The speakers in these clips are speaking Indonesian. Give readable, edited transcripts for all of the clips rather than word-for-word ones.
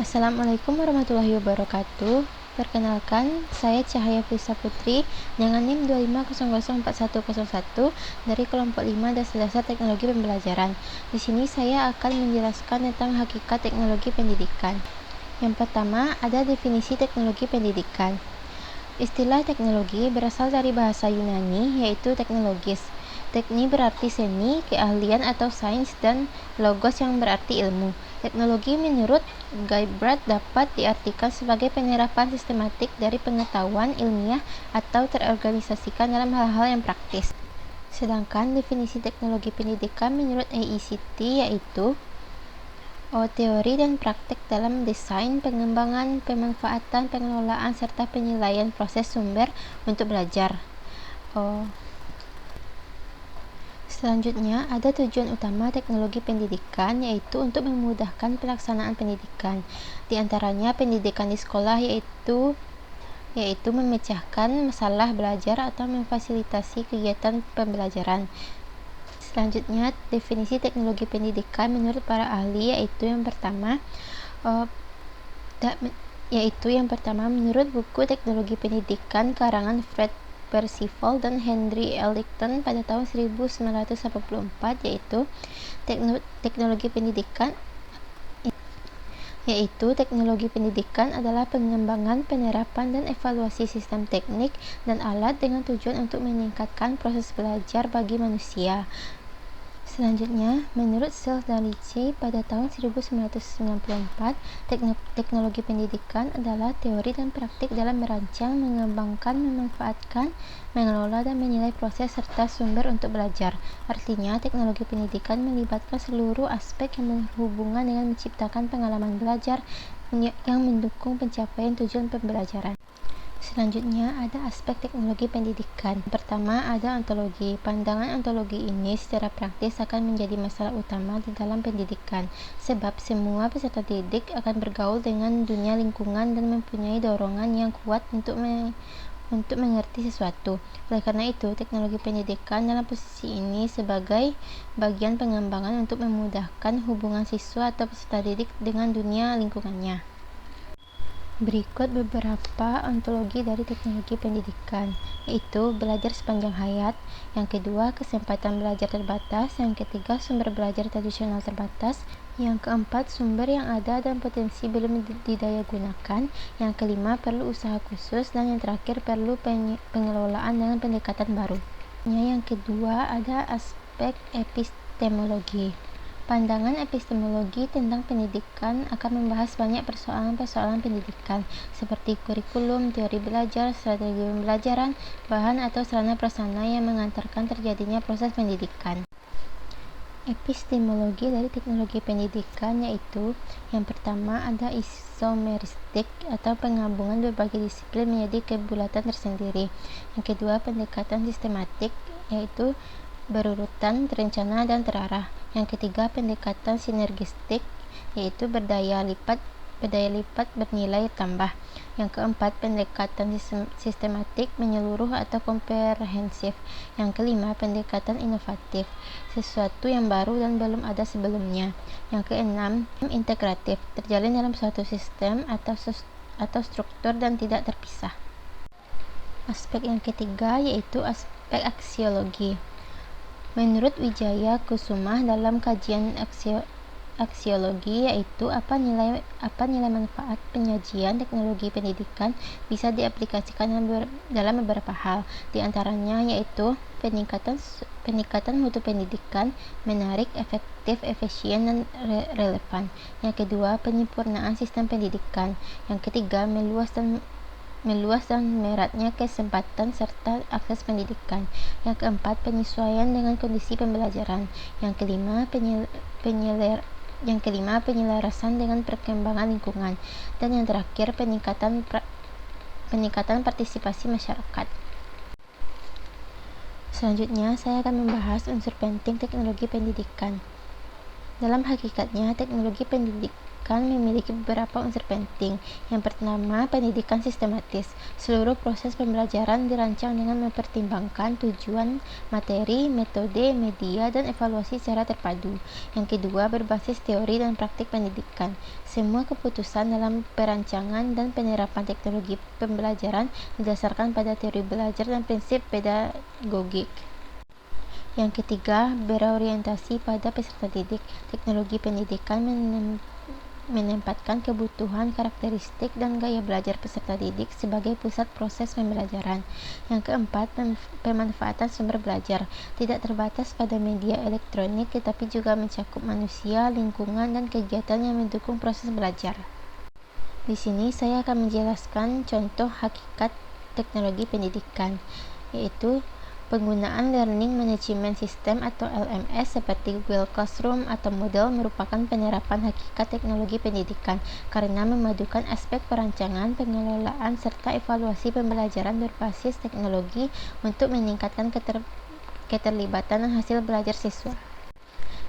Assalamualaikum warahmatullahi wabarakatuh. Perkenalkan, saya Cahaya Frisa Putri dengan NIM 25004101 dari kelompok 5 Dasar-Dasar Teknologi Pembelajaran. Di sini saya akan menjelaskan tentang hakikat teknologi pendidikan. Yang pertama, ada definisi teknologi pendidikan. Istilah teknologi berasal dari bahasa Yunani, yaitu teknologis. Tekni berarti seni, keahlian atau sains, dan logos yang berarti ilmu. Teknologi menurut Guybrush dapat diartikan sebagai penyerapan sistematik dari pengetahuan ilmiah atau terorganisasikan dalam hal-hal yang praktis. Sedangkan definisi teknologi pendidikan menurut AICTE yaitu teori dan praktek dalam desain, pengembangan, pemanfaatan, pengelolaan, serta penilaian proses sumber untuk belajar. Selanjutnya, ada tujuan utama teknologi pendidikan, yaitu untuk memudahkan pelaksanaan pendidikan. Di antaranya, pendidikan di sekolah yaitu memecahkan masalah belajar atau memfasilitasi kegiatan pembelajaran. Selanjutnya, definisi teknologi pendidikan menurut para ahli yaitu yang pertama menurut buku Teknologi Pendidikan karangan Fred Percival dan Henry Ellington pada tahun 1984 yaitu teknologi pendidikan adalah pengembangan, penerapan, dan evaluasi sistem teknik dan alat dengan tujuan untuk meningkatkan proses belajar bagi manusia. Selanjutnya, menurut Searle-Dalice pada tahun 1994, teknologi pendidikan adalah teori dan praktik dalam merancang, mengembangkan, memanfaatkan, mengelola, dan menilai proses serta sumber untuk belajar. Artinya, teknologi pendidikan melibatkan seluruh aspek yang berhubungan dengan menciptakan pengalaman belajar yang mendukung pencapaian tujuan pembelajaran. Selanjutnya, ada aspek teknologi pendidikan. Pertama, ada ontologi. Pandangan ontologi ini secara praktis akan menjadi masalah utama di dalam pendidikan, sebab semua peserta didik akan bergaul dengan dunia lingkungan dan mempunyai dorongan yang kuat untuk mengerti sesuatu. Oleh karena itu, teknologi pendidikan dalam posisi ini sebagai bagian pengembangan untuk memudahkan hubungan siswa atau peserta didik dengan dunia lingkungannya. Berikut beberapa ontologi dari teknologi pendidikan, yaitu belajar sepanjang hayat, yang kedua kesempatan belajar terbatas, yang ketiga sumber belajar tradisional terbatas, yang keempat sumber yang ada dan potensi belum didayagunakan, yang kelima perlu usaha khusus, dan yang terakhir perlu pengelolaan dengan pendekatan baru. Yang kedua ada aspek epistemologi. Pandangan epistemologi tentang pendidikan akan membahas banyak persoalan-persoalan pendidikan, seperti kurikulum, teori belajar, strategi pembelajaran, bahan atau sarana prasarana yang mengantarkan terjadinya proses pendidikan. Epistemologi dari teknologi pendidikan yaitu yang pertama ada isomeristik atau penggabungan berbagai disiplin menjadi kebulatan tersendiri. Yang kedua pendekatan sistematik yaitu berurutan, terencana, dan terarah. Yang ketiga pendekatan sinergistik yaitu berdaya lipat bernilai tambah. Yang keempat pendekatan sistematik menyeluruh atau komprehensif. Yang kelima pendekatan inovatif, sesuatu yang baru dan belum ada sebelumnya. Yang keenam integratif, terjalin dalam suatu sistem atau struktur dan tidak terpisah. Aspek yang ketiga yaitu aspek aksiologi. Menurut Wijaya Kusuma dalam kajian aksiologi yaitu apa nilai manfaat penyajian teknologi pendidikan bisa diaplikasikan dalam beberapa hal, di antaranya yaitu peningkatan mutu pendidikan, menarik, efektif, efisien, dan relevan. Yang kedua penyempurnaan sistem pendidikan. Yang ketiga meluas dan meratnya kesempatan serta akses pendidikan. Yang keempat penyesuaian dengan kondisi pembelajaran. Yang kelima penyelarasan dengan perkembangan lingkungan. Dan yang terakhir peningkatan partisipasi masyarakat. Selanjutnya saya akan membahas unsur penting teknologi pendidikan. Dalam hakikatnya teknologi pendidikan memiliki beberapa unsur penting. Yang pertama, pendidikan sistematis. Seluruh proses pembelajaran dirancang dengan mempertimbangkan tujuan, materi, metode, media, dan evaluasi secara terpadu. Yang kedua, berbasis teori dan praktik pendidikan. Semua keputusan dalam perancangan dan penerapan teknologi pembelajaran didasarkan pada teori belajar dan prinsip pedagogik. Yang ketiga, berorientasi pada peserta didik. Teknologi pendidikan menempatkan kebutuhan, karakteristik, dan gaya belajar peserta didik sebagai pusat proses pembelajaran. Yang keempat, pemanfaatan sumber belajar. Tidak terbatas pada media elektronik, tetapi juga mencakup manusia, lingkungan, dan kegiatan yang mendukung proses belajar. Di sini saya akan menjelaskan contoh hakikat teknologi pendidikan, yaitu penggunaan Learning Management System atau LMS seperti Google Classroom atau Moodle merupakan penerapan hakikat teknologi pendidikan karena memadukan aspek perancangan, pengelolaan, serta evaluasi pembelajaran berbasis teknologi untuk meningkatkan keterlibatan dan hasil belajar siswa.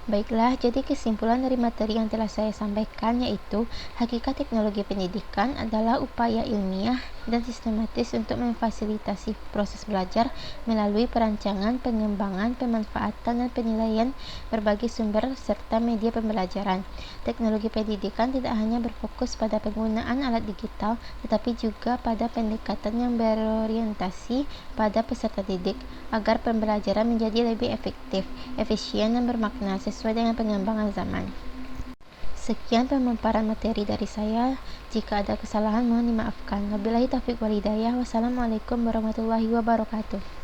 Baiklah, jadi kesimpulan dari materi yang telah saya sampaikan yaitu hakikat teknologi pendidikan adalah upaya ilmiah dan sistematis untuk memfasilitasi proses belajar melalui perancangan, pengembangan, pemanfaatan, dan penilaian berbagai sumber serta media pembelajaran. Teknologi pendidikan tidak hanya berfokus pada penggunaan alat digital, tetapi juga pada pendekatan yang berorientasi pada peserta didik agar pembelajaran menjadi lebih efektif, efisien, dan bermakna sesuai dengan pengembangan zaman. Sekian pemaparan materi dari saya. Jika ada kesalahan mohon dimaafkan. Wabillahi taufiq wal hidayah. Wassalamualaikum warahmatullahi wabarakatuh.